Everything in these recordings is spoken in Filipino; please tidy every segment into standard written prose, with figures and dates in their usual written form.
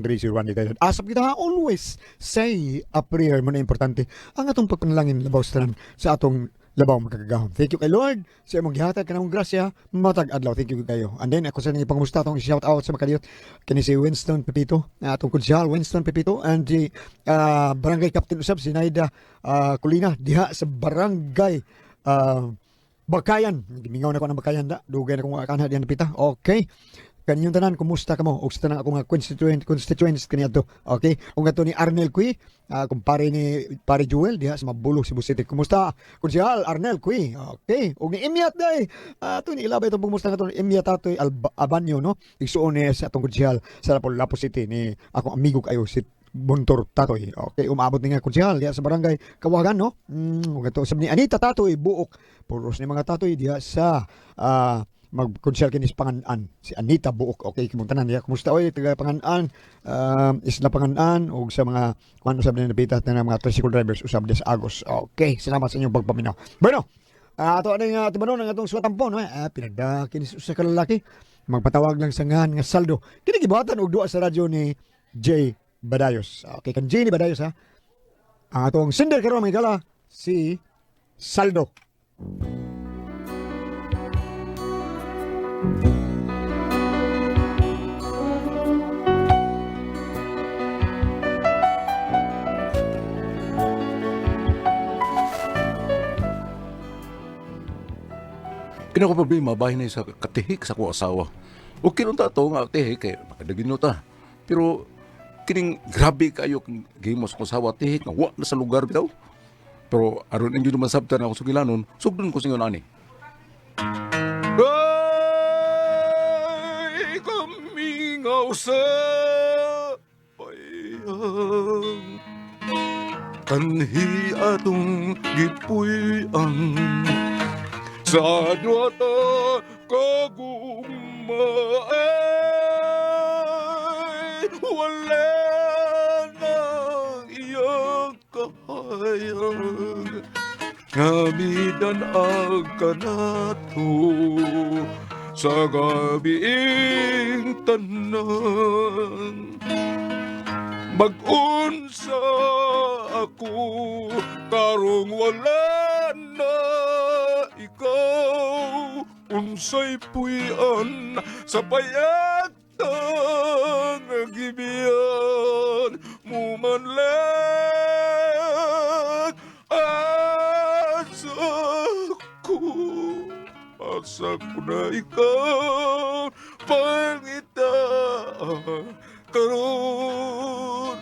701 dito. Asap kita always say a prayer mo na importante. Ang atong pagpanalangin labaw sa tanan sa atong labaw magkagahom. Thank you kay Lord sa imong gihatag kanang grasya matag adlaw. Thank you kayo. And then ako sa nang ipangusta tong shout out sa makaliyot kani si Winston Pepito, atong konsyal Winston Pepito and the barangay captain usab si Naida Kulina diha sa barangay Bakayan. Gimingaw na ko ng Bakayan da. Dugay na kong kanha diyan pita. Okay. Kaninyong tanan, kumusta ka mo? O sa tanang ako nga constituents kaniya to. Okay? O nga to ni Arnel Cui, kumpare ni Pare Jewel, diha sa Mabulo, Cebu City. Kumusta? Kunsihal, Arnel Cui. Okay. O ni Imyat day. Ito ni ilabay itong kumusta nga to ni Imyat ato Abanyo, no? Igsuon ni sa itong kunsihal sa Lapu City ni akong amigo kayo si Buntor Tatoy. Okay, umabot ni nga kunsihal diha sa barangay Kawagan, no? Ito sa ni Anita Tatoy buok. Puros ni mga Tatoy diha sa magkonsyal kini sa Panganan si Anita Buok. Okay, kimuntanan niya kumusta oy taga Panganan, Isla Panganan ug sa mga kuno sa napita na mga tricycle drivers usab des Agos. Okay, salamat sa inyong pagpaminaw. Bueno, ato ani nga tibanon ang atong suwatampon, no? Pinagda kini sa kalalaki magpatawag lang sa ngan nga saldo. Kini gibuhatan og duwa sa radyo ni J Badayos. Okay, kan J ni Badayos ha. Ang atong sender karon may gala si Saldo. Kina ko problema, bahay na sa katihik sa ko asawa. O kinunta to nga tihik, kaya makadagin nyo ta. Pero, kining grabe kayo kung gimos ko asawa tihik, nga wak na sa lugar bitaw. Pero, aron hindi naman sabta na ako sa kilanon, sugdon ko sa inyo nani. Ay, kamingaw sa bayang, kanhi atong gipuy-ang, sa duwata kagumay, wala na iyang kahayang, ngamidan ang kanato sa gabiing tanan. Mag-unsa ako karong wala na ikaw, unsay puyan sa payatang gibiyan mo man lang asa ko na ikaw pangita karon.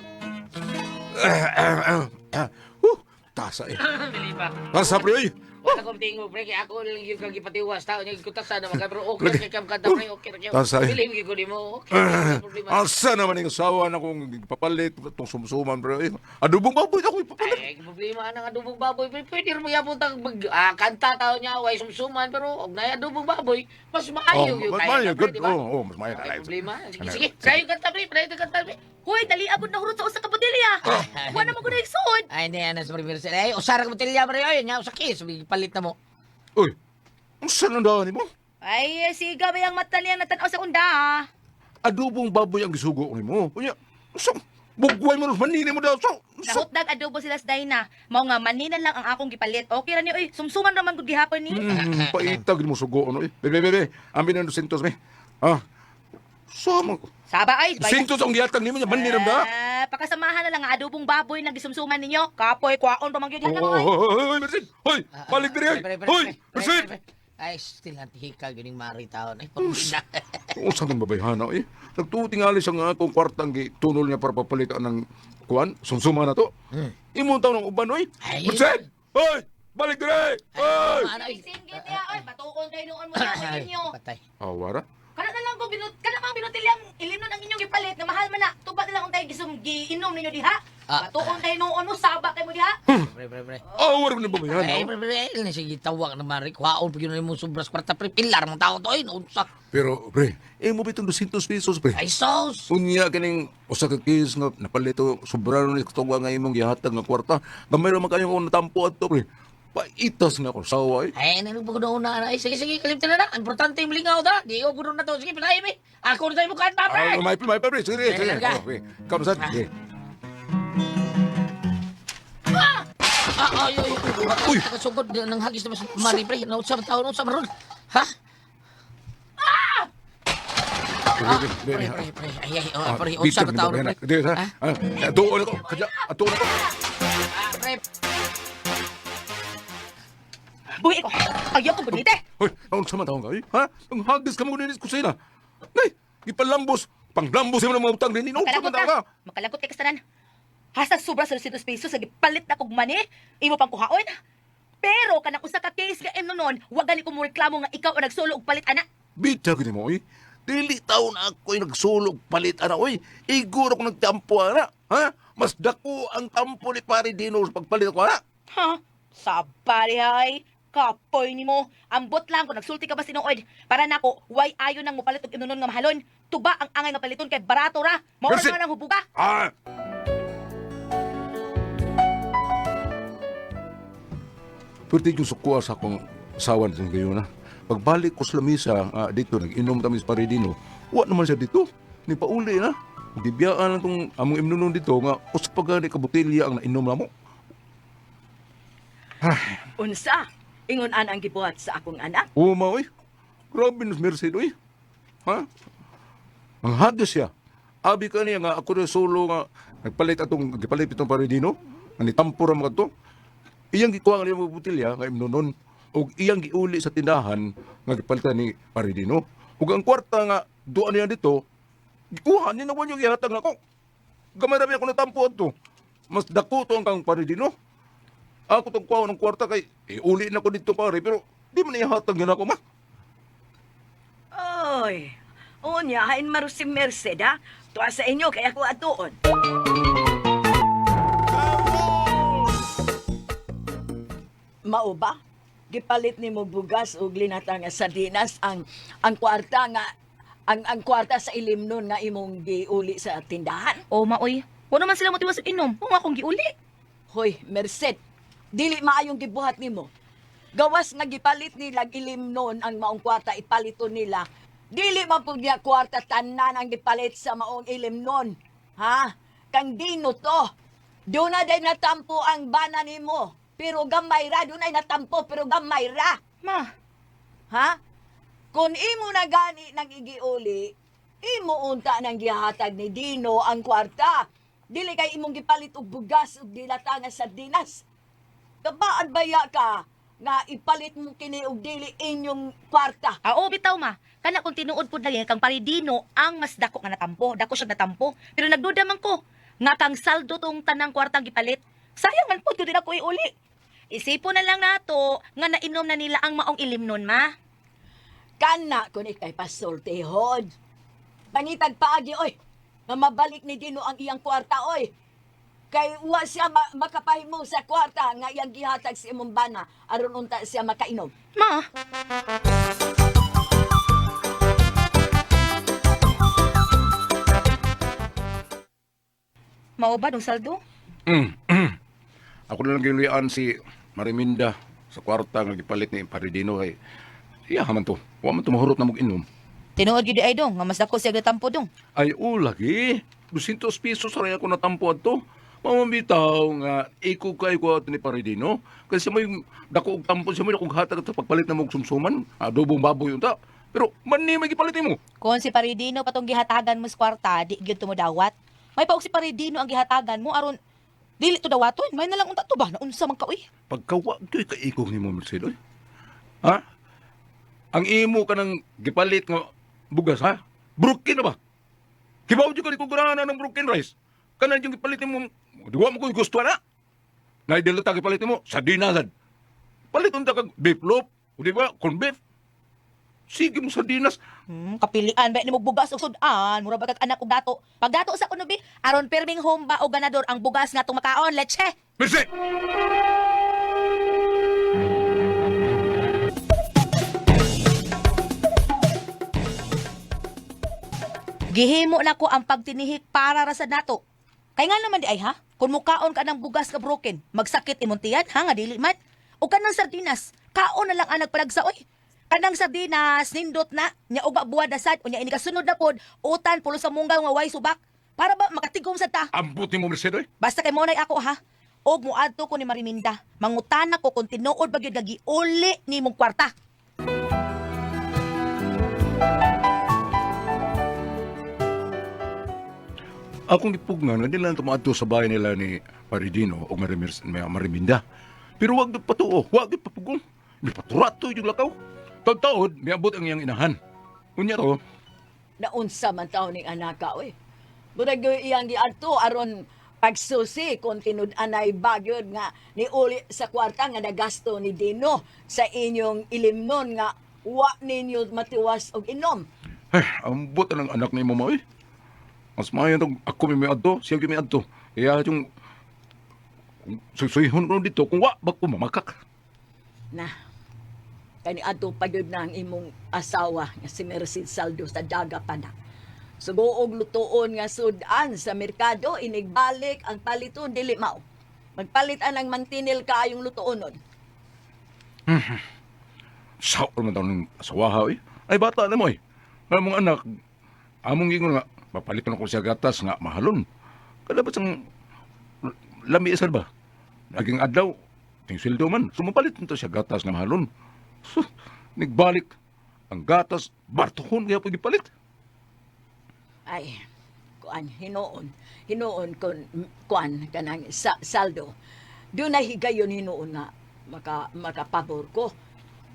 Tasa eh. Biliba. Tasa pre. Ako tingo pre kay ako lang yung kagipatiwas tao niya kutasa na mga pero okay kay kam kanta pre okay ra. Tasa eh. Bilib ko nimo. Okay. Problema. Asa naman yung asawa na kong papalit itong sumsuman pre. Adubong baboy ako ipapalit. Ay, problema nang adubong baboy. Pwede mo yapon tag kanta tao niya way sumsuman pero og na adubong baboy mas maayo yung mas kaya. maayo, good. Diba? Oo, mas maayo Okay, na. problema. Sige, sige. Kayo kanta pre, pre kanta pre. Hoy, dali abot na hurot sa usa ka botelya. Wala mo ko na igsuod. Ay, hindi, ano sa primero sila. Ay, usara ka botelya pre. Ay, nya sa kiss. Palit na mo. Uy, ang saan ang daan mo? Ay, siga ba yung mata niyang natanaw sa unda, ah? Adubong baboy ang gisugo ko mo. Unya, so, bugway mo, manini mo daw. So, Nahutdag adobo sila sa Dayna. Mao nga maninan lang ang akong gipalit. Okay ra ni oy, sumsuman ra man gud gihapon ni. paitag mo sugo. Ano, eh. Bebe, amin na 200, me. Ah, sama ko. Saba ay, bayan. 200 ang giyatag ni mo niya, maniram da. Pakasamahan na lang ang adobong baboy na gisumsuman ninyo. Kapoy, kwaon pa man gyud yan mo. Hoy, Merced! Hoy, balik diri! Hoy, Merced! Ay, still antihikal yun yung mari taon. Ay, pagkina. Kung saan ang babayhana, eh. Nagtutingali siya nga kung kwartang tunol niya para papalitan ng kuwan, sumsuma na to. Imuntaw ng uban, oy. Ay, Merced! Hoy, balik diri! Hoy! Ay, Singgit ya, oy, batukon kayo noon mo sa inyo. patay. Awara? Kana na lang ko kana mang binutilyang ilimnon ang inyong gipalit nga mahal man na. Tuba nila kung tayo giinom ninyo diha. Batukon kayo noon mo, saba kayo mo diha. Pre. Awara ko na Ay, babayhana. pre, sige tawag na mari. Kwaon, pag yun mo sobras kwarta, pre. Pilar mong tao to, ay, naunsa. Pero, pre, mo bitong 200 pesos, pre. Ay, sos. Unya kaning usa ka case nga napalito sobrano ni tuwa nga imong gihatag nga kwarta. Gamay ra man kayong natampo adto pre. Paitas na ako sawa eh. Ay, nanong na. Ay, sige, kalimtin na. Importante yung lingaw ta. Di ko ganoon na to. Sige, pinahin mi. Ako na tayo mukhaan, Ah, pape. may pre. Sige. Talaga? Okay. Ikaw na saan? Sige. Ay. Uy! Nakasugod ng hagis na mas mari, pre. Nausap tao, nausap ron. Ha? Pre. Ay, pre. Usap tao, pre. Hindi, ha? Doon ako. Doon ako. Pre. Buhi ko. Ayaw ko bunite. Hoy, naon sa matawang ka, eh? Ha? Ang hagis ka mo ninis ko sila. Nay, ipalambos. Panglambos yung mga utang din. Naon sa Makalagot matawang ka. ka. Makalagot ka kastanan. Hasta sobra sa 200 pesos sa gipalit na kog money, imo pang kuhaon. Pero kanang usa ka case nga noon, wa gani ko mo reklamo nga ikaw ang nagsulo og palit ana. Bitya ko mo, eh. Dili taon na ako'y nagsulog palit, ana, oy. Iguro ko nagtampo, ana. Ha? Mas dako ang tampo ni Pare Dino sa pagpalit ako, ana. Ha? Sabari hay. Kapoy nimo. Ambot lang kung nagsulti ka ba sinuod. Para nako, way ayo nang mopalit og inunon nga mahalon. Tuba ang angay nga paliton kay barato ra. Mao Mercy! na nang hubuga. Ah! Pwede yung sukuha sa akong asawan sa gayon, na. Pagbalik ko sa lamisa, dito, nag-inom kami sa Pare Dino, wa naman siya dito. Ni pauli na. Bibiyaan na itong among imnunon dito nga uspagani ka botelya ang nainom na mo. Unsa? Ingon an ang gibuhat sa akong anak? Oo, ma, oy. Grabe nos Merced, oy. Ha? Ang hadis siya. Abi ka niya nga ako na solo nga gipalit itong Pare Dino. Nga nitampo ra mga to. Iyang gikuha nga niya mga botelya nga imnunon. O iyang giuli sa tindahan nga gipalitan ni Pare Dino. O ang kwarta nga doon niya dito, gikuha niya naman yung ihatag na ko. Gamay rami ako natampo to. Mas dako to ang kang Pare Dino. Ako itong kuha ng kwarta kay uli na ko dito pare, pero di man ihatag yun ako, ma. Oy, unya, hain maru si Merced, ha? Tuwa sa inyo, kaya ko atuon. Mao ba? Gipalit ni mo bugas ug linata nga sardinas ang kwarta nga ang kwarta sa ilim nun nga imong giuli sa tindahan. O maoy. Wa naman sila motiwas og inom. Kung akong giuli. Hoy, Merced, dili maayong gibuhat nimo. Gawas nga gipalit nila ilim nun ang maong kwarta ipaliton nila. Dili man pud niya kwarta tanan ang gipalit sa maong ilim nun. Ha? Kang Dino to. Doon na day natampo ang bana nimo. Pero gamay ra, doon ay natampo pero gamay ra. Ma, Ha? Kung imo na gani nang igiuli, imo unta nang gihatag ni Dino ang kwarta. Dili kay imong gipalit og bugas ug dilata nga sardinas. Kabaan baya ka nga ipalit mo kini og dili inyong kwarta. bitaw ma. Kana kung tinuod pud lagi kang Paridino ang mas dako nga natampo. Dako siya natampo. Pero nagduda man ko nga kang saldo tong tanang kwartang gipalit. Sayang man pud gyud ako iuli. Isipon na lang nato nga nainom na nila ang maong ilim nun, ma. Kana kun ikay pasultihod. Pangitag paagi oy. Nga mabalik ni Dino ang iyang kwarta oy. Kay wa siya makapahimo sa kwarta nga iyang gihatag sa imong bana aron unta siya makainom. Ma, mao ba dong saldo? Ako na lang giluyan si Mariminda sa kwarta nga gipalit ni Pare Dino kay iya man to. Wa man to mahurot na mag-inom. Tinuod gyud ay dong nga mas dako siya gatampo dong. Ay, lagi. 200 pesos rin ako natampo ato. Mamambitaw nga, iko kay ko ato ni Pare Dino. Kasi may dako og tampo siya may akong hatag at pagpalit na mong sumsuman. Adobong baboy yun ta. Pero man ni may gipalit mo. Kung si Paridino patong gihatagan mo sa kwarta, di gyud mo dawat. May paog si Paridino ang gihatagan mo aron dili to dawaton. May nalang unta to ba na unsa man ka uy. Pagkawa to'y kaikog ni mo, Mercedes. Ha? Ang imo ka ng gipalit nga bugas, ha? Broken na ba? Kibaw dyan ka ni kugurahan ng broken rice. Kanan yung gipalit mo, di mo ko gusto na. Naidilata gipalit mo, sardinasad. Palit unta kag beef loaf, o di ba, corn beef. Sige mo sardinas. Kapilian ba ni mo bugas og sudan, mura ba kag anak og dato. Pag dato sa kuno bi, aron perming home ba o ganador ang bugas nga tong makaon, leche. Mercedes! Gihimo na ko ang pagtinihik para ra sa nato. Kay nga naman di ay ha, kung mukaon ka ng bugas nga broken, magsakit imong tiyan ha nga dili man. O kanang sardinas, kaon na lang ang nagpanagsa, oy. Kanang sardinas, nindot na, nya uga buwad na sad, unya ini kasunod na pod, utan, pulo sa munggaw nga way subak. Para ba makatigom sa ta? Ambuti mo, Merced, oy. Basta kay mo na ako ha. Og muadto ko ni Mariminda. Mangutana ko kung tinuod ba gyud lagi uli ni mong kwarta. Akong ipugnan nga nila tumaadto sa bahay nila ni Paridino o Mariminda. Pero wag gid patuo, wag gid papugong. May paturato yung lakaw. Tagtaod, may abot ang iyang inahan. Unya to, Naunsa man taon ning anak ka, oy. Murag gyud iyang giadto aron pagsusi kung tinud-anay bagyod nga ni uli sa kwarta nga nagasto ni Dino sa inyong ilimnon nga wa ninyo matiwas og inom. ay, ambot ang anak ni mo mo, eh. Mas maayo tong ako may adto, siya may adto. Kaya yung susuyhon ko dito kung wa ba ko mamakak. Na, kani adto pagyod na ang imong asawa nga si Merced Saldo sa daga pa na. Sugoog lutuon nga sudan sa merkado, inigbalik ang paliton dili mao. Magpalit ang mantinil kaayong lutuonon. Sao naman tayo ng asawaha, eh. Ay, bata na mo, eh. Ang mga anak, among gingon nga, mapalitan ako siya gatas nga mahalon. Kada ba siyang lamiisan ba? Naging adlaw, ting sweldo man, sumapalit nito siya gatas nga mahalon. Nigbalik, ang gatas, bartuhon kaya pagipalit. Ay, hinoon kuan kanang saldo. Doon na higayon hinoon nga makapabor ko.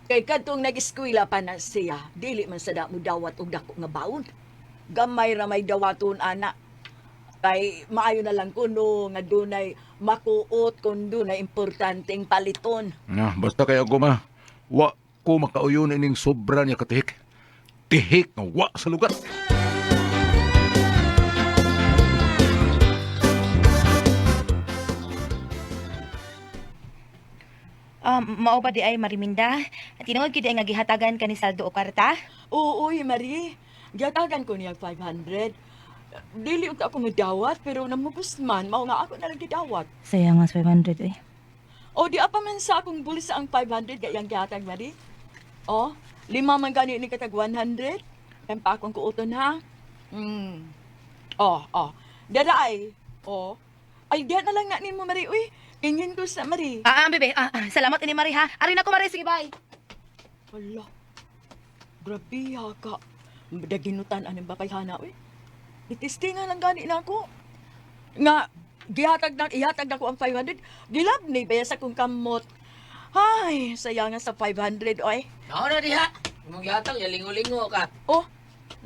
Kay kadtong nag-eskwela pa na siya, dili man sada mo dawat og dako nga baon. Gamay ra may dawaton ana. Kay maayo na lang kuno nga dunay makuot kun dunay importanteng paliton. Na, basta kaya ko ma, wa ko makauyon ining sobra niya katihik. Tihik nga wa sa lugar. Mao ba di ay Mariminda? Tinuod gyud ay nga gihatagan ka ni saldo o kwarta? Oo, Marie. Giyatagan ko niya 500. Dili ug ako madawat pero namubos man mao nga ako na lang gidawat. Sayang nga 500 eh. O di apa man sa akong bulis ang 500 gayang gihatag Marie. O, 5 man gani ni katag 100. Kaya pa akong kuuton ha. Dada ay. O. Ay, diyan na lang na ni mo Marie. Uy, ingin ko sa Marie. Bebe. Salamat ini Mari ha. Ari na ko Mari, sige bye. Hala. Grabe ha ka. Daginutan anong bakay hana, uy. Itistingan lang gani na ako. Nga, ihatag na ko ang 500. Gilab ni baya sa kong kamot. Ay, sayangan sa 500, oy. Nao na diha. Mong yatang, lingo-lingo ka. Oh,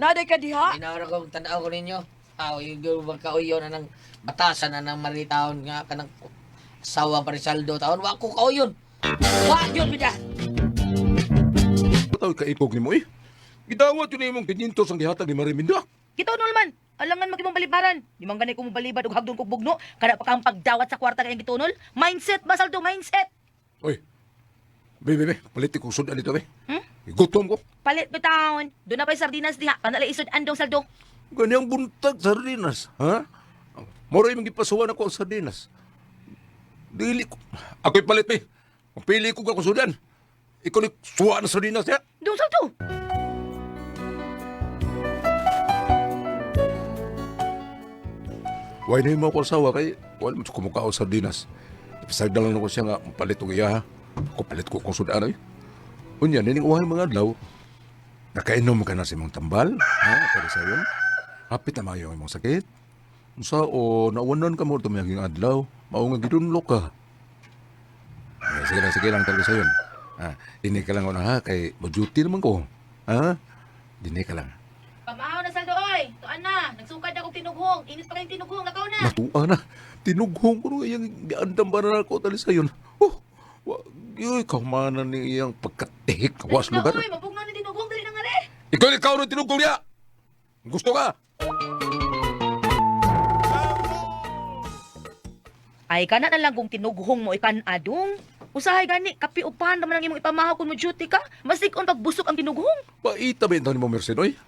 naday ka diha. Inaura ko, tanaw ko ninyo. Yung magkauyo na ng batasan na ng maritaon nga ka ng sawa pa rin saldo taon. Wa ko kauyon. Wa yun, bida. Bataw kaipog ni mo, eh. Gidawat yun na imong 500 ang gihatag ni Mariminda. Kita nulman. Alangan magimong balibaran. Di man ganay ko mo balibad og hagdon kog bugno. Kada pa kang pagdawat sa kwarta kayang gitunol. Mindset ba saldo, mindset. Oy, bebe, palit ko sudan dito, be. Igutom ko. Palit bitaon. Doon na pa'y sardinas diha. Kanala isod andong saldo. Ganyang buntag sardinas, ha? Moray mong gipasuwan ako ang sardinas. Dili ko. Ako'y palit, be. Kung pili ko ka kung sudan. Ikaw ni suwa na sardinas, ya? Dong saldo. Why na yung mga asawa kay wala mo kumukha sa sardinas. Ipisagda lang ako siya nga palit ko iya, ha? Ako palit ko kung sudan, ay. Unya, nining uhay mga adlaw. Nakainom ka na sa imong tambal, ha? Para sa yun. Hapit na mayo ang imong sakit. Sa o nawanan ka mo tumiyang adlaw, mao nga gidunlo ka. Ay, sige lang talaga sa yun. Dini ka lang ako na ha, kay mo-duty naman ko. Ha? Dini ka lang. Pamahaw na saldo oy. Tuan na. Nagsukad akong tinughong. Init pa kayong tinughong. Nakaw na. Natuwa na. Tinughong ko nung iyang giandam ba na ako tali sa yun. Yoy, kaumanan ni iyang pagkatihik. Was lugar. Oy, mabugnaw ni tinughong. Dali na nga re. Ikaw na tinughong niya! Gusto ka? Ay, kana na lang kung tinughong mo ikan adong. Usahay gani, kapi upahan naman ang imong ipamahaw kung mo-duty ka. Masikon pagbusok ang tinughong. Paita ba yung mo, Merced, oy?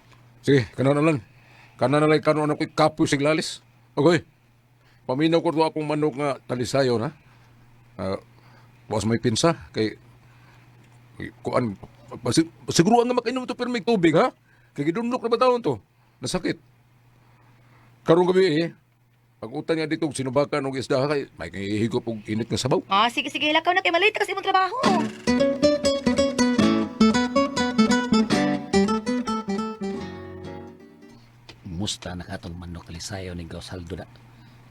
Sige, kanan na lang. Kanan na lang kanon ako kapoy siglalis. Okay. Paminaw ko ito akong manok nga talisayo, na. Bukas may pinsa, kay kuan siguro nga makainom to pero may tubig ha. Kay gidunlok na ba taon to? Nasakit. Karong gabi pag utan nga dito sinubakan og isda kay may higop og init nga sabaw. Sige, sige, hilakaw na kay malita kasi imong trabaho. Musta na katong manok kalisayo ni Gausaldo na.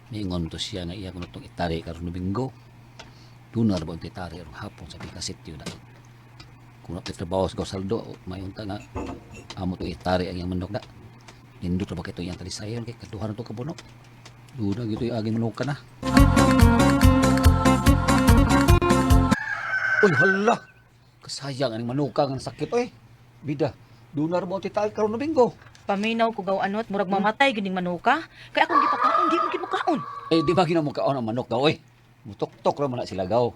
Mingon to siya nga iya kuno tong itari karon Domingo. Dunar ba ang itari arong hapon sa pikasityo na. Kung trabaho sa Gausaldo, mayunta nga amo to itari ang iyang manok na. Nindot na ba kito iyang kalisayo kay kaduhan to kabunok. Duna gito yung aging manok ka na. Uy, hala! Kasayang ang manuka nga sakit, oy. Bida, dunar mo ang itari karon Domingo. Paminaw ko gaw anot, murag mamatay gining manuka. Kaya akong gipakaon, di mo gimukaon. Di ba ginamo kaon ang manok daw, oy? Mutok-tok ra man na sila gaw.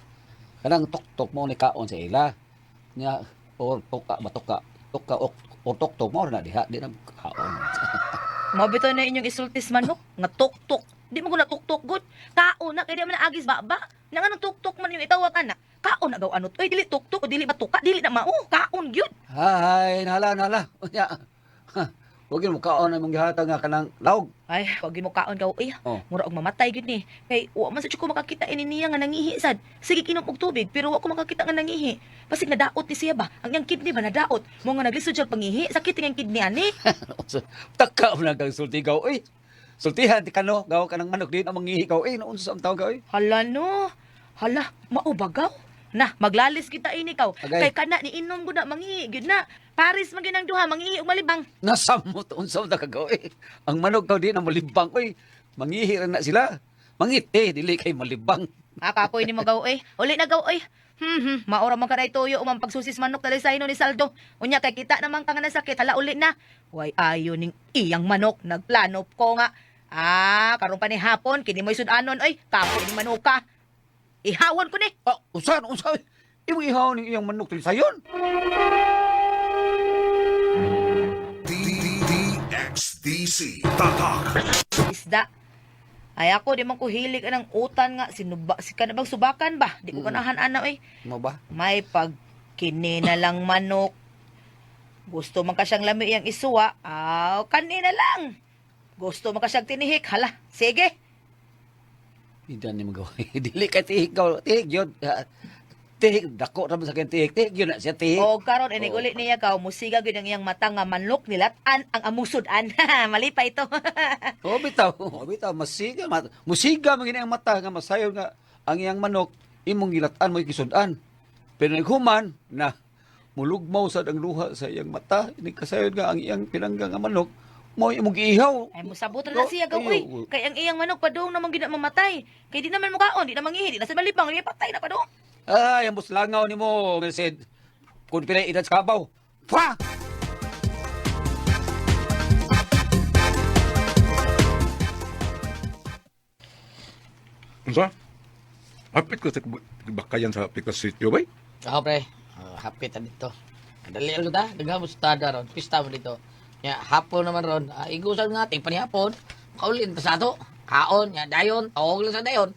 Kanang tok-tok mo ni kaon sa ila. Nya or toka batoka. Toka o tok-tok mo na diha, di na kaon. Mabito na inyong isultis manok, nga tok-tok. Di mo ko na tok-tok good. Kaon na, kaya di man na agis baba. Nga nga tok-tok man yung itawag ana. Kaon na gaw anot. Oy, dili tok-tok, o dili batuka, dili na mao. Kaon gyud. Hay, nala. Nya. Huwag mo kaon ang mong gihata nga kanang lawg. Ay, wag mo kaon gaw uy. Oh. Mura og mamatay gyud ni. Kay wa man sa ko makakita ini niya nga nangihi sad. Sige kinom og tubig pero wa ko makakita nga nangihi. Pasig nadaot ni siya ba? Ang iyang kidney ba nadaot? Mo nga naglisod siya pangihi, sakit ang kidney ani. Taka mo na kang sulti gaw, oy. Sultihan ti kano, gaw kanang manok din ang mangihi gaw, oy. Naunsa ang tawag gaw, oy. Hala no. Hala, mao ba gaw? Na, maglalis kita ini kaw. Agay. Kay kana ni inom gud na mangihi gyud na. Paris man ginang duha mangihi og malibang. Nasamot unsa ta ka gaw, oy. Ang manok gaw din ang malibang, oy. Mangihi ra na sila. Mangiti dili kay malibang. Akapoy ni mo gaw oy. Uli na gaw oy. Maura man kanay tuyo umang pagsusis manok dalisay no ni Saldo. Unya kay kita naman ka nga nasakit hala uli na. Way ayo ning iyang manok nagplano ko nga. Karon pa ni hapon kini mo'y sudanon oy. Kapoy ni manuka. Ihawon ko ni. Unsa? Imong ihaw ni iyang manok til sayon. DXDC Tatak. Isda. Ay ako di man ko hilig anang utan nga si kanabang subakan ba? Di ko kanahan ana oy. Mo ba? May pagkini na lang manok. Gusto man ka siyang lami iyang isuwa, kanina lang. Gusto man ka siyang tinihik, hala, sige. Hindi ni magawa. Dili ka tihik gaw. Tihik yun. Tihik. Dako naman sa akin tihik. Tihik yun na siya tihik. O karon inig ulit niya ka, musiga gyud ang iyang mata nga manlok nilatan ang amusudan. Mali pa ito. Bitaw. Masiga. Musiga magiging ang mata nga masayon nga ang iyang manok imong gilatan mo ikisudan. Pero naghuman na mulugmaw sad ang luha sa iyang mata. Inikasayon nga ang iyang pinanggang nga manok mo imong giihaw. Ay musabot ra na siya gawi. Kay ang iyang manok padung namang gid mamatay. Kay di naman mukaon, di naman ihi, di na sa malibang, di patay na padung. Ay, ang muslangaw ni mo, Merced. Kung pinay edad sa kabaw. Pwa! Unsa? Hapit ko sa bakayan sa pikasityo bay. Ako pre, hapit na dito. Dali ano ta, naghamos tada ron, pista mo dito. Ya, hapon naman ron, igusan nga, ting panihapon, kaulin ta sa ato. Kaon, ya, dayon, tawag lang sa dayon.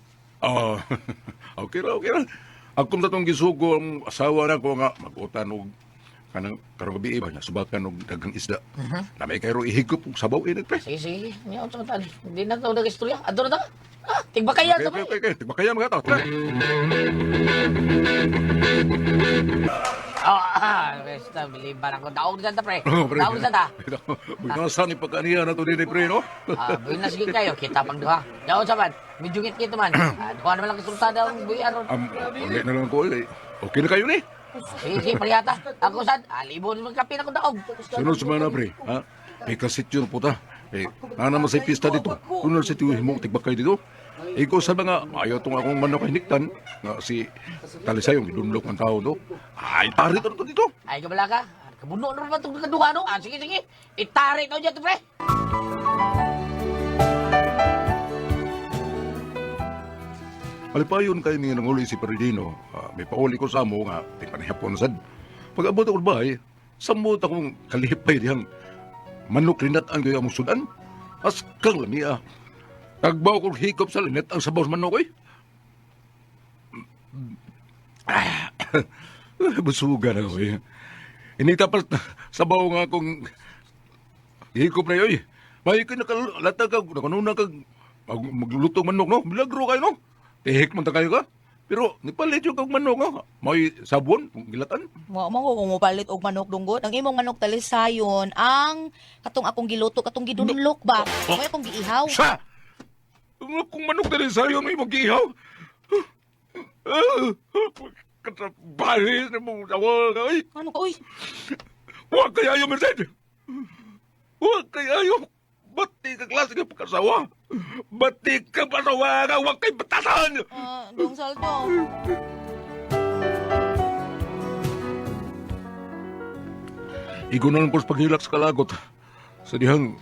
Okay ra. Ako na itong gisugo ang asawa na ko nga mag-utan og kanang karong gabi ba niya subakan og dagang isda. Na may kayro ihigop og sabaw init pre. Sige, niya unsa man tani. Hindi na tayo nag-istorya. Adto na ta. Tigbakayan ta pre. Okay. Tigmakayan mga tao. Basta, biliban ako. Daog na ta pre. Oh, pre. Daog na ta. Bignasan ni pagkaniya na to din pre no. Buinas gid kayo, kita pang duha. Daog sa man. Medyo ngit man. Duha naman lang kasultada ang buyan ron. Ulit na lang ko eh. Okay na kayo ni. Sige, pariyata. Ako sad, libon man kape na ko daog. Sunod sa mga na pre. Ha? Pikasityo po ta. Nana mo sa pista dito. Kunal sa tiyo himong tigbakay dito. Ikaw sa mga ayaw itong akong manok hiniktan nga si Talisayong idunlok ng tao do. Ay, tarit na dito. Ay, kabala ka. Kabuno na ba itong kaduha no? Sige. Itari na dyan, pre. Alipayon kayo niya nanguli si Peridino. May pauli ko sa mo nga, tingpanihapon sad. Pag abot ako ba samot akong kalipay diyang manok rinatan kayo among sudan. As kang lamiya. Tagbaw ko hikop sa linit ang sabaw sa manok Busugan ako eh. Ini tapos sabaw nga akong hikop na yoy. May ka nakalatag ka, nakanuna ka, maglulutong manok, no? Milagro kayo, no? Tihik man ta kayo ka. Pero, nipalit yung kag manok, no? May sabon, gilatan. Mo ko kung mupalit og manok dunggot. Ang imong manok talisayon ang katong akong giluto, katong gidunlok ba? Mo akong giihaw. Sa! Kung manok na rin sa'yo, may mag-ihaw. Katrabalis na mong tawal ka, ay. Ano ka, uy? Huwag kaya yung Merced. Huwag kaya yung bati ka klase ka pagkasawa. Bati ka pasawa ka, huwag kay batasan. Dong Saldo. Igunan ko sa paghilak sa kalagot. Sa dihang,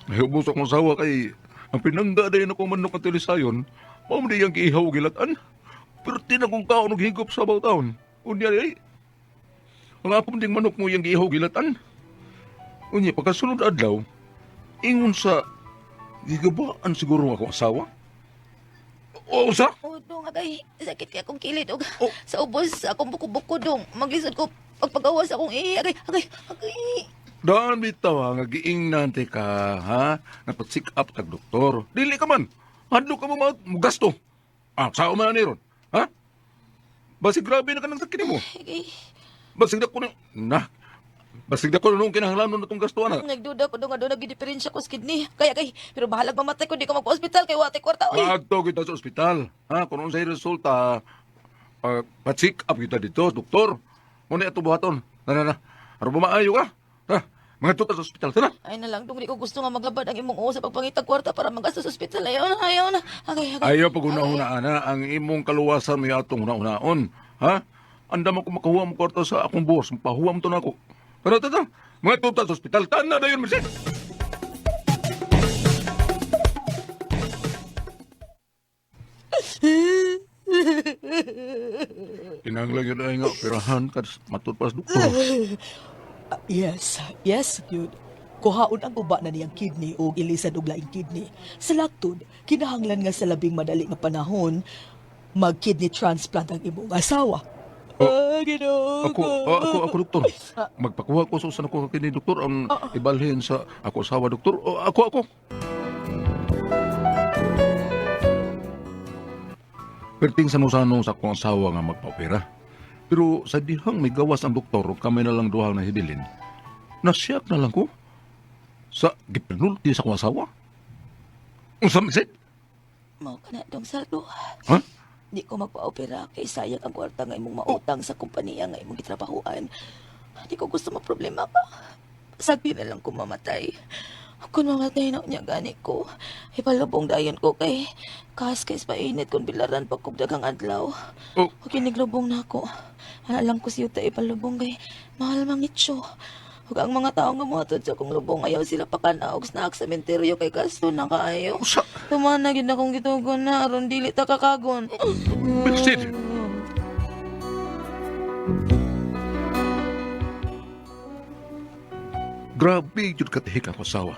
nahubos akong asawa kay ang pinangga dahin akong manok at tilisayon, maam di yung kiihaw gilatan. Pero tinakong kaon og higop sa bawat taon. Unya ay, ang apong ding manok mo yung kiihaw gilatan. Unya, pagkasunod adlaw, ingon sa gigabaan siguro akong asawa. O sa? Dong, agay, sakit kaya akong kilid. Og, Oh. sa ubos, akong buko-buko, dong. Maglisod ko, pagpagawas akong agay. Daan bitaw nga giing nante ka, ha? Nagpat-sick up kag doktor. Dili ka man. Hadlo ka mo gasto. Sao man ni ron? Ha? Basig grabe na ka ng sakit mo. Agay, Basig na ko basig na ko nung kinahanglanon na itong gasto na. nagduda ko, dong, adong nag-diferensya ko sa kidney. Kaya, pero bahalag mamatay ko, di ko magpa-hospital, kay wate kwarta, uy. Agto kita sa ospital. Ha? Kung ano sa'yo resulta, pa-check up kita dito, doktor. Muna ito buhaton. Na. Ano ba maayo ka? Ha? Mga tuta sa ospital. Sana. Ay na lang, dong, di ko gusto nga maglabad ang imong uo sa pagpangitag kwarta para magastos sa hospital. Ayaw na. Agay. Ayaw pag una-una na ang imong kaluwasan may atong una-unaon. Ha? Anda mo kung makahuwa mo kwarta sa akong boss. Mapahuwa mo to na ako. Tara. Mga tuta sa ospital. Tanda na yun, Merced. Kinanglang yun ay nga, pirahan ka, matod pa sa doktor. Yes, good. Kuhaon ang uba na niyang kidney o ilisad og laing kidney. Sa laktod, kinahanglan nga sa labing madali nga panahon, mag-kidney transplant ang imong asawa. Ginoo ko. Ako, doktor. Magpakuha ko sa ako kini doktor ang ibalhin sa ako asawa, doktor. Ako. Perting sanong-sanong sa akong asawa nga magpa-opera. Pero sa dihang may gawas ang doktor, kami na lang duhang na hidilin. Nasyak na lang ko. Sa gipinulti sa akong asawa. Ang samisit? Mao ka na, dong Saldo. Ha? Di ko magpa-opera kay sayang ang kwarta nga imong mautang sa kumpanya nga imong gitrabahuan. Di ko gusto maproblema pa. Sagdi na lang ko mamatay. Kung mamatay na niya gani ko, ipalubong dayon ko kay kaskais pa init kung bilaran pa kong dagang adlaw. Oh. Huwag kiniglubong na ako. Alam ko siya tayo ipalubong kay mahal mang nitsyo. Huwag ang mga taong gamuhatod sa kong lubong ayaw sila pakanaog snack sa sementeryo kay gasto na kaayo. Usa. Tumanagin na kong gitugon na aron dili ta kakagon. Merced. Grabe yun katihik ang asawa.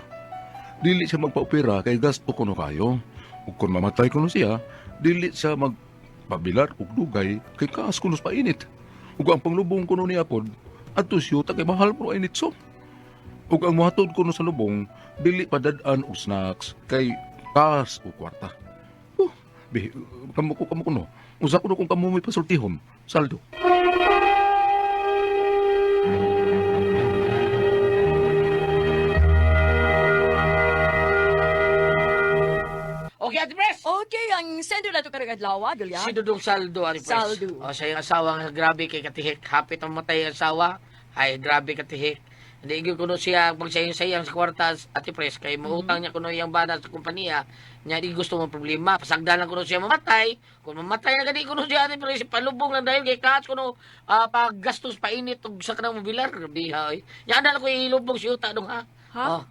Dili siya magpa-opera kay gasto ko no kayo. Ug kung mamatay ko no siya, dili siya magpabilar ug dugay kay kaas ko no sa painit. Ug ang panglubong ko no niya pod, adto siyo ta kay mahal mo init so. Ug ang muhatod ko no sa lubong, dili padad-an og snacks kay kaas o kwarta. Kamu ko no. Usa ko no kung kamu may pasultihon. Saldo. Okay, Ate Pres! Okay, ang sendo na ito karag-adlaw, Dulya. Si Dudong Saldo, Ate Pres. Saldo. O, siya yung asawa nga grabe kay Katihik. Hapit ang matay ang asawa. Ay, grabe Katihik. Hindi ko kuno siya pag sayang sa kwartas, Ate Pres, kay mautang niya kuno yung bana sa kumpanya. Niya di gusto mo problema. Pasagdalan kuno siya mamatay. Kung mamatay na gani kuno siya, Ate Pres, palubong lang dahil kay kaats kuno paggastos painit ug sa kanang mobilar. Biha, oy. Yan na ko ilubong si Uta dong ha. Ha? Oh.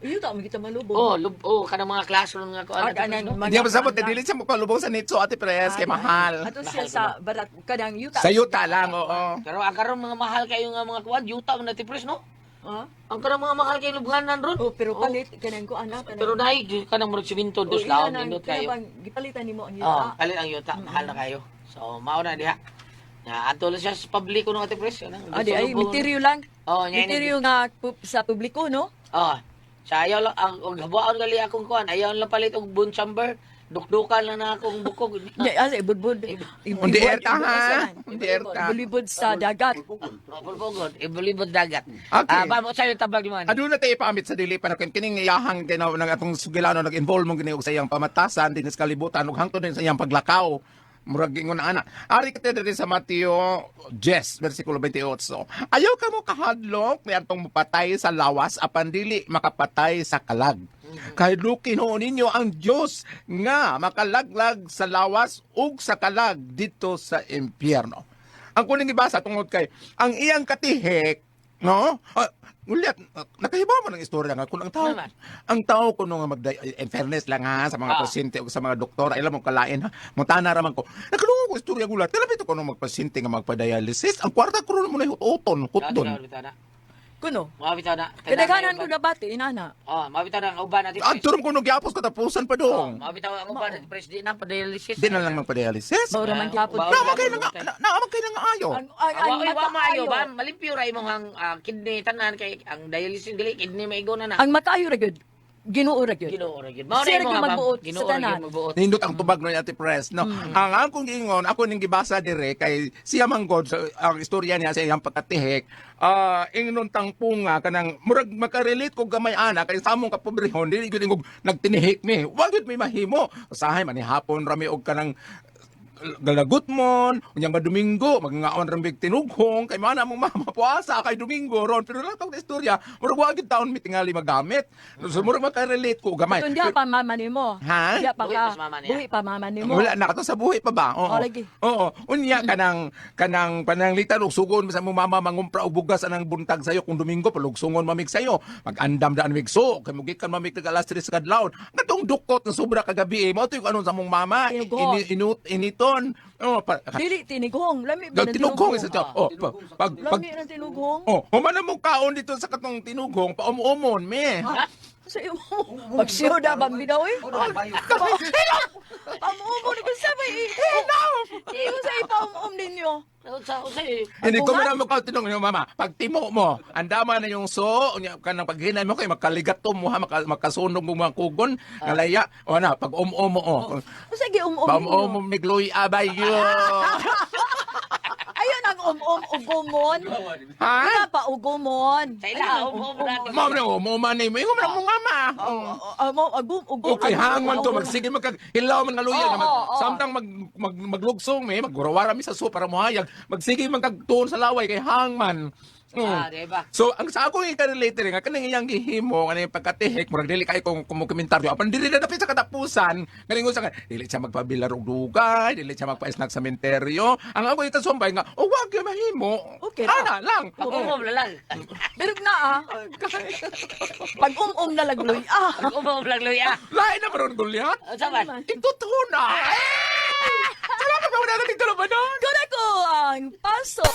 Iyo ta mo kita malubog. Kanang mga classroom nga ko. Hindi mo sabot, dili siya magpalubong sa nitso, Ate Pres, kay mahal. Ato siya sa barat kadang yuta. Sa yuta lang, oo. Pero ang karong mga mahal kayo nga mga kuwan, yuta man Ate Pres, no? Ha? Ang karong mga mahal kayo lubganan ron. Oh, pero palit kanang ko anak kanang. Pero nahi, kanang murag siminto, dos laon, nindot kayo. Gipalitan nimo ang Oh, yuta. kalit ang yuta, mahal na kayo. So, mauna diha. Ato lang siya sa publiko ng ati pres. Adi ay material lang. Oh, nya Material nga sa publiko, no? Oh. Sa ayaw lang ang gabuan gali akong kuan. Ayaw lang palit og bone chamber. Dukdukan lang na akong bukog. Asa ibudbud. Hindi erta ha. Hindi erta. Ibulibod sa dagat. Pulpugod, ibulibod dagat. Okay. Ba mo sayo tabag man. Ado na tayo pamit sa dili pa na kining iyahang ginaw ng atong sugilano nag-involve mong ginaw sa iyang pamatasan din sa kalibutan ug hangtod din sa iyang paglakaw. Murag ingon ana. Ari ka diri sa Mateo 10 bersikulo 28. Ayaw ka mo kahadlok ni atong mapatay sa lawas apan dili makapatay sa kalag. Kay luki noon ninyo ang Dios nga makalaglag sa lawas ug sa kalag dito sa impyerno. Ang kuning ibasa tungod kay ang iyang katihik, no? Ulit, nakahibaw mo ng istorya nga kung ang tao kuno nga in fairness lang ha sa mga pasyente o sa mga doktor ay mo kalain ha mutana raman ko nakalungo ko istorya gulat kailan bito kuno magpasyente nga magpa-dialysis ang kwarta ko mo na huton Kuno. Mabitaw na. Kadaghanan ko na bati inana. Oh, mabitaw na ang uban natin. turum kuno gyapos katapusan pa dong Mabitaw ang uban natin pres di na pa-dialysis. di na lang magpa-dialysis Maura man gyapon. naman kayo nga ayo Ay, wa maayo ba? Malimpyo ra imong ang kidney tanan kay ang dialysis dili kidney maigo na na. Ang makaayo ra gyud. Ginoo ra gyud. Ginoo ra gyud. Mao na Sir, imong magbuot sa ginoo ra tanan. gyud magbuot. nindot ang tubag no ati press no ang akong giingon ako ning gibasa dire kay siya manggod sa ang istorya niya sa iyang pagkatihik ingnon tang punga kanang murag makarelate ko gamay ana kay samong kapobrehon dili gyud ingog nagtinihik mi wa gyud may mahimo usahay man ni hapon rami og kanang galagot mon unyang Domingo magngaon rambig tinughong kay mana mong mapuasa kay Domingo ron pero lang tong istorya murag wa gyud taon mitingali magamit so murag makarelate ko gamay Kung diha pa mama nimo. Ha? Diha pa Buhi ka. pa sa mama niya. Buhi pa mama nimo. wala na kato sa buhay pa ba? Oo. Oh, lagi. Oo. Unya kanang pananglitan og sugon sa mo mama mangumpra og bugas anang buntag sayo kung Domingo palugsungon mamig sayo. Mag-andam daan migso kay mugikan mamig tag alas 3 sa kadlawon. Ngatong dukot na sobra kagabi mao to yung anon sa mong mama. Tinughong. Initon. Oh, Dili tinughong. Lami Daw ba ng tinughong isa siya. Oh, pag Lami ng tinughong. Oh, humana mo kaon dito sa katong tinughong, paum-umon me. Sa iyo mo. Pagsiyo da bambi daw eh. Pamumo ni ko sabay. Iyo sa ipaum ninyo. Usay. Hindi ko man mo ka tinong yung mama. Pag timo mo, andama na yung so, unya kanang paghinay mo kay makaligatom mo ha, makasunog mo mga kugon, ngalaya. O na, pag mo oh. Sige Paum migloy abay yo. Ayun ang ugumon. Ha? Wala pa ugumon. Sa ila natin. Mao na mo manay mo, ingon mo nga ma. Agum. Okay, hangman to magsige maghilaw man nga luya na samtang maglugsong me, maggurawara mi sa so para mohayag. Magsige magkagtuon sa laway kay hangman. Diba? So ang sa ako i-relate nga kanang iyang gihimo kanang pagkatihik murag dili kay kung komentaryo apan dili na dapat sa katapusan galingon sa dili siya magpabilar og dugay dili siya magpa-snack sa sementeryo ang ako ita sumbay nga wag gyud mahimo Okay ana lang Pag-umom na lang. Pero na Pag na lagloy Pag-umom lang luya. lain na maron gulyat Saban. ito na salamat pa wala na tigtalo ba Kuna ko ang paso